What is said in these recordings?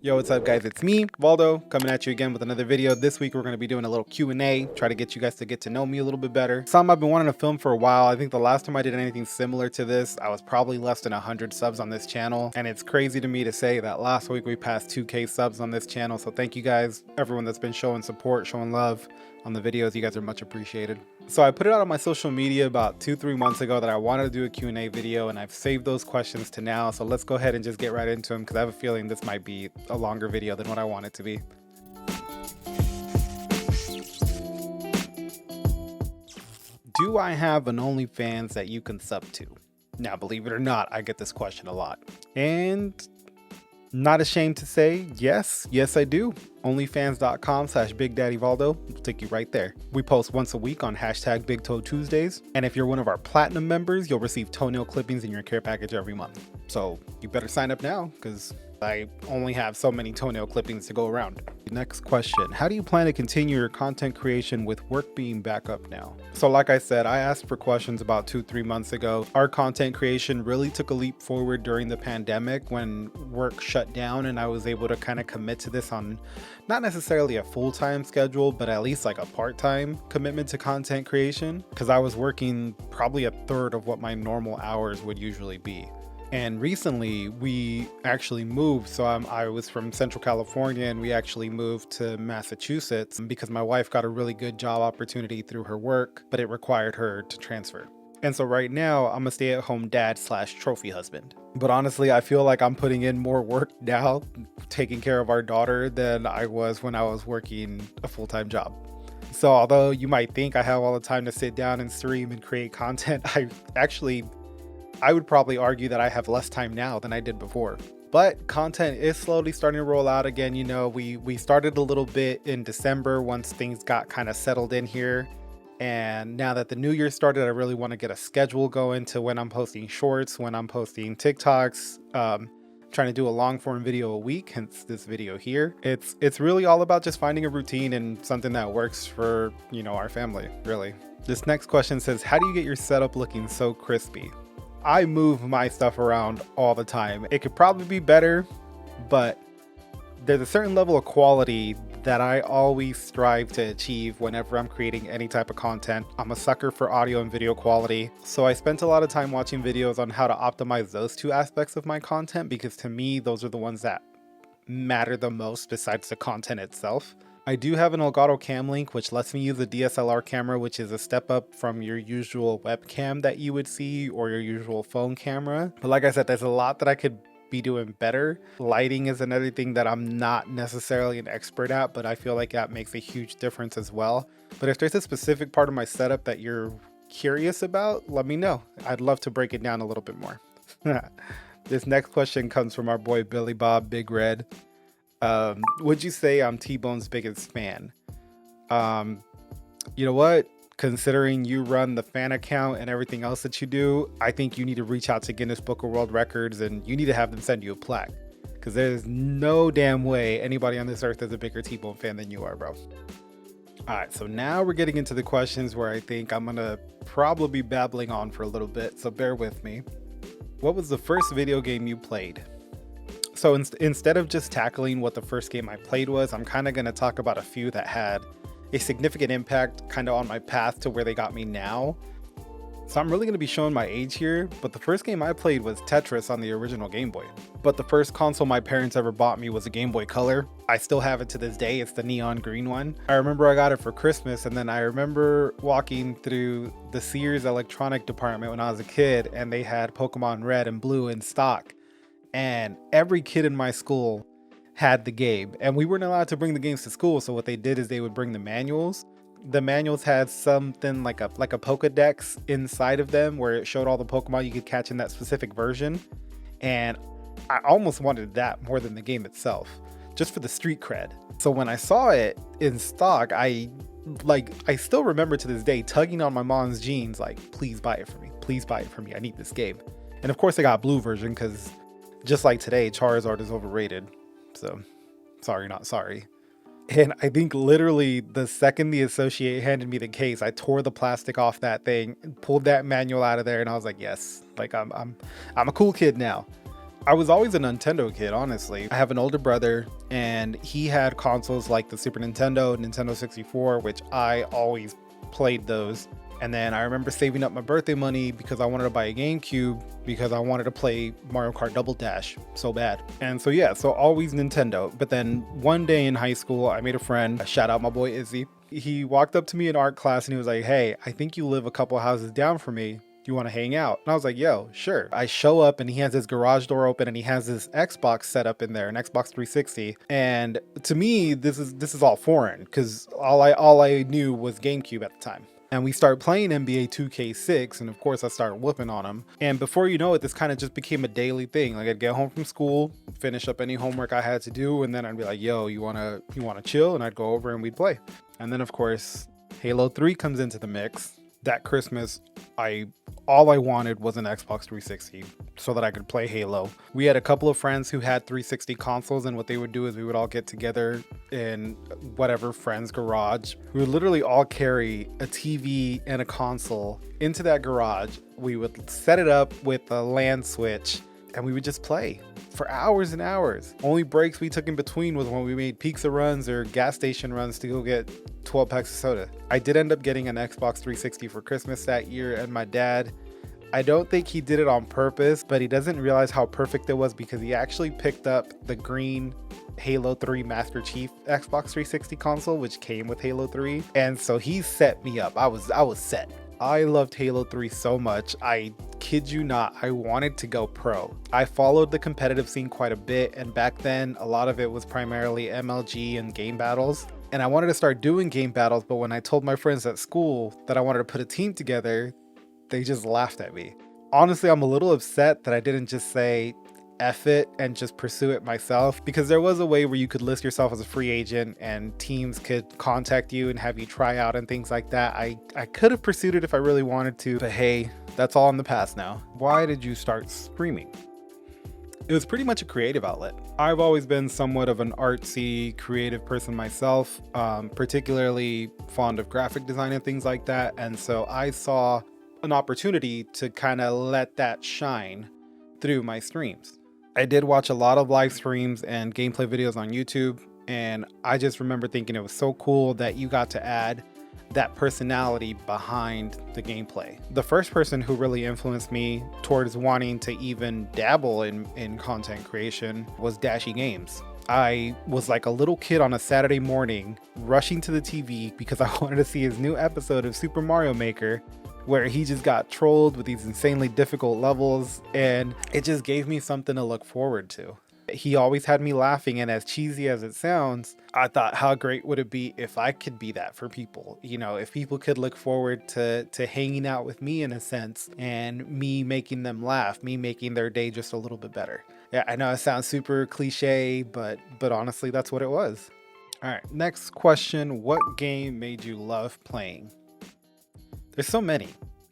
Yo, what's up guys? It's me, Valdo, coming at you again with another video. This week we're going to be doing a little Q&A, try to get you guys to get to know me a little bit better. Something I've been wanting to film for a while. I think the last time I did anything similar to this, I was probably less than 100 subs on this channel. And it's crazy to me to say that last week we passed 2K subs on this channel. So thank you guys, everyone that's been showing support, showing love on the videos. You guys are much appreciated. So I put it out on my social media about 2-3 months ago that I wanted to do a Q&A video, and I've saved those questions to now. So let's go ahead and just get right into them because I have a feeling this might be a longer video than what I want it to be. Do I have an OnlyFans that you can sub to? Now, believe it or not, I get this question a lot. And not ashamed to say, yes, I do. OnlyFans.com/BigDaddyValdo will take you right there. We post once a week on #BigToeTuesdays. And if you're one of our platinum members, you'll receive toenail clippings in your care package every month. So you better sign up now because I only have so many toenail clippings to go around. Next question, how do you plan to continue your content creation with work being back up now? So like I said, I asked for questions about 2-3 months ago. Our content creation really took a leap forward during the pandemic when work shut down, and I was able to kind of commit to this on not necessarily a full-time schedule, but at least like a part-time commitment to content creation, because I was working probably a third of what my normal hours would usually be. And recently we actually moved. So I was from Central California and we actually moved to Massachusetts because my wife got a really good job opportunity through her work, but it required her to transfer. And so right now I'm a stay-at-home dad / trophy husband. But honestly, I feel like I'm putting in more work now taking care of our daughter than I was when I was working a full-time job. So although you might think I have all the time to sit down and stream and create content, I would probably argue that I have less time now than I did before. But content is slowly starting to roll out again. You know, we started a little bit in December once things got kind of settled in here. And now that the new year started, I really want to get a schedule going to when I'm posting shorts, when I'm posting TikToks, trying to do a long form video a week, hence this video here. It's really all about just finding a routine and something that works for, you know, our family, really. This next question says, how do you get your setup looking so crispy? I move my stuff around all the time. It could probably be better, but there's a certain level of quality that I always strive to achieve whenever I'm creating any type of content. I'm a sucker for audio and video quality, so I spent a lot of time watching videos on how to optimize those two aspects of my content, because to me, those are the ones that matter the most besides the content itself. I do have an Elgato Cam Link, which lets me use a DSLR camera, which is a step up from your usual webcam that you would see or your usual phone camera. But like I said, there's a lot that I could be doing better. Lighting is another thing that I'm not necessarily an expert at, but I feel like that makes a huge difference as well. But if there's a specific part of my setup that you're curious about, let me know. I'd love to break it down a little bit more. This next question comes from our boy Billy Bob Big Red. Would you say I'm T-Bone's biggest fan? You know what? Considering you run the fan account and everything else that you do, I think you need to reach out to Guinness Book of World Records and you need to have them send you a plaque. Because there's no damn way anybody on this earth is a bigger T-Bone fan than you are, bro. Alright, so now we're getting into the questions where I think I'm gonna probably be babbling on for a little bit, so bear with me. What was the first video game you played? So instead of just tackling what the first game I played was, I'm kind of going to talk about a few that had a significant impact kind of on my path to where they got me now. So I'm really going to be showing my age here, but the first game I played was Tetris on the original Game Boy. But the first console my parents ever bought me was a Game Boy Color. I still have it to this day. It's the neon green one. I remember I got it for Christmas, and then I remember walking through the Sears electronic department when I was a kid, and they had Pokemon Red and Blue in stock. And every kid in my school had the game, and we weren't allowed to bring the games to school. So what they did is they would bring the manuals. The manuals had something like a Pokedex inside of them where it showed all the Pokemon you could catch in that specific version. And I almost wanted that more than the game itself, just for the street cred. So when I saw it in stock, I still remember to this day tugging on my mom's jeans like, please buy it for me. Please buy it for me. I need this game. And of course I got blue version because just like today, Charizard is overrated. So, sorry, not sorry. And I think literally the second the associate handed me the case, I tore the plastic off that thing, pulled that manual out of there, and I was like, yes, like I'm a cool kid now. I was always a Nintendo kid, honestly. I have an older brother and he had consoles like the Super Nintendo, Nintendo 64, which I always played those. And then I remember saving up my birthday money because I wanted to buy a GameCube because I wanted to play Mario Kart Double Dash so bad. And so yeah, so always Nintendo. But then one day in high school, I made a friend, shout out my boy Izzy. He walked up to me in art class and he was like, "Hey, I think you live a couple houses down from me. Do you want to hang out?" And I was like, "Yo, sure." I show up and he has his garage door open and he has this Xbox set up in there, an Xbox 360. And to me, this is all foreign because all I knew was GameCube at the time. And we start playing NBA 2K6, and of course I started whooping on him. And before you know it, this kind of just became a daily thing. Like I'd get home from school, finish up any homework I had to do, and then I'd be like, "Yo, you wanna chill?" And I'd go over and we'd play. And then of course, Halo 3 comes into the mix. That Christmas, all I wanted was an Xbox 360 so that I could play Halo. We had a couple of friends who had 360 consoles, and what they would do is we would all get together in whatever friend's garage. We would literally all carry a TV and a console into that garage. We would set it up with a LAN switch and we would just play for hours and hours. Only breaks we took in between was when we made pizza runs or gas station runs to go get 12 packs of soda. I did end up getting an Xbox 360 for Christmas that year, and my dad, I don't think he did it on purpose, but he doesn't realize how perfect it was because he actually picked up the green Halo 3 Master Chief Xbox 360 console, which came with Halo 3. And so he set me up. I was set. I loved Halo 3 so much. I kid you not, I wanted to go pro. I followed the competitive scene quite a bit, and back then a lot of it was primarily MLG and game battles. And I wanted to start doing game battles, but when I told my friends at school that I wanted to put a team together, they just laughed at me. Honestly, I'm a little upset that I didn't just say F it and just pursue it myself, because there was a way where you could list yourself as a free agent and teams could contact you and have you try out and things like that. I could have pursued it if I really wanted to, but hey, that's all in the past now. Why did you start streaming? It was pretty much a creative outlet. I've always been somewhat of an artsy, creative person myself, particularly fond of graphic design and things like that. And so I saw an opportunity to kind of let that shine through my streams. I did watch a lot of live streams and gameplay videos on YouTube, and I just remember thinking it was so cool that you got to add that personality behind the gameplay. The first person who really influenced me towards wanting to even dabble in content creation was dashiegames. I was like a little kid on a Saturday morning rushing to the TV because I wanted to see his new episode of Super Mario Maker, where he just got trolled with these insanely difficult levels, and it just gave me something to look forward to. He always had me laughing, and as cheesy as it sounds, I thought, how great would it be if I could be that for people? You know, if people could look forward to hanging out with me in a sense, and me making them laugh, me making their day just a little bit better. Yeah, I know it sounds super cliche, but honestly, that's what it was. All right, next question. What game made you love playing? There's so many,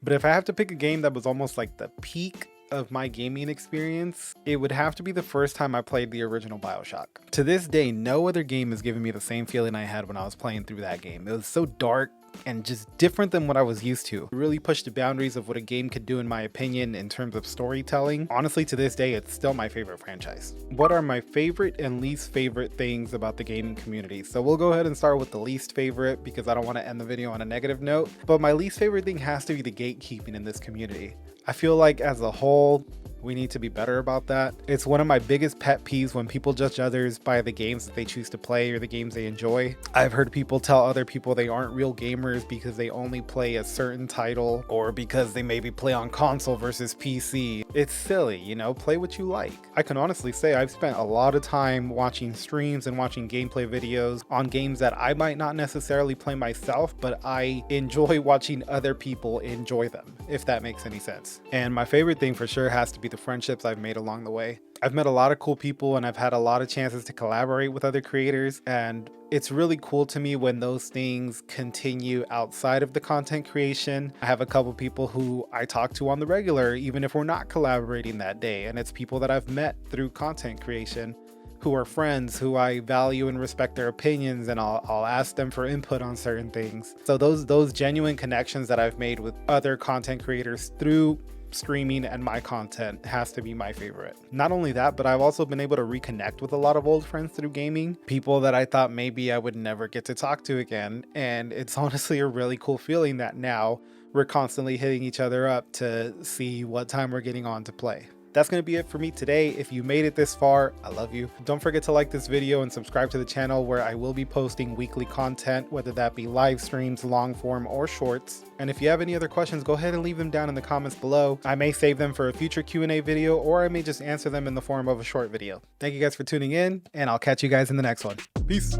but if I have to pick a game that was almost like the peak of my gaming experience, it would have to be the first time I played the original BioShock. To this day, no other game has given me the same feeling I had when I was playing through that game. It was so dark and just different than what I was used to. It really pushed the boundaries of what a game could do in my opinion in terms of storytelling. Honestly, to this day, it's still my favorite franchise. What are my favorite and least favorite things about the gaming community? So we'll go ahead and start with the least favorite because I don't want to end the video on a negative note, but my least favorite thing has to be the gatekeeping in this community. I feel like as a whole, we need to be better about that. It's one of my biggest pet peeves when people judge others by the games that they choose to play or the games they enjoy. I've heard people tell other people they aren't real gamers because they only play a certain title or because they maybe play on console versus PC. It's silly, you know, play what you like. I can honestly say I've spent a lot of time watching streams and watching gameplay videos on games that I might not necessarily play myself, but I enjoy watching other people enjoy them, if that makes any sense. And my favorite thing for sure has to be the friendships I've made along the way. I've met a lot of cool people and I've had a lot of chances to collaborate with other creators, and it's really cool to me when those things continue outside of the content creation. I have a couple people who I talk to on the regular, even if we're not collaborating that day, and it's people that I've met through content creation who are friends, who I value and respect their opinions, and I'll ask them for input on certain things. So those genuine connections that I've made with other content creators through streaming and my content has to be my favorite. Not only that, but I've also been able to reconnect with a lot of old friends through gaming, people that I thought maybe I would never get to talk to again. And it's honestly a really cool feeling that now we're constantly hitting each other up to see what time we're getting on to play. That's going to be it for me today. If you made it this far, I love you. Don't forget to like this video and subscribe to the channel, where I will be posting weekly content, whether that be live streams, long form, or shorts. And if you have any other questions, go ahead and leave them down in the comments below. I may save them for a future Q&A video, or I may just answer them in the form of a short video. Thank you guys for tuning in, and I'll catch you guys in the next one. Peace.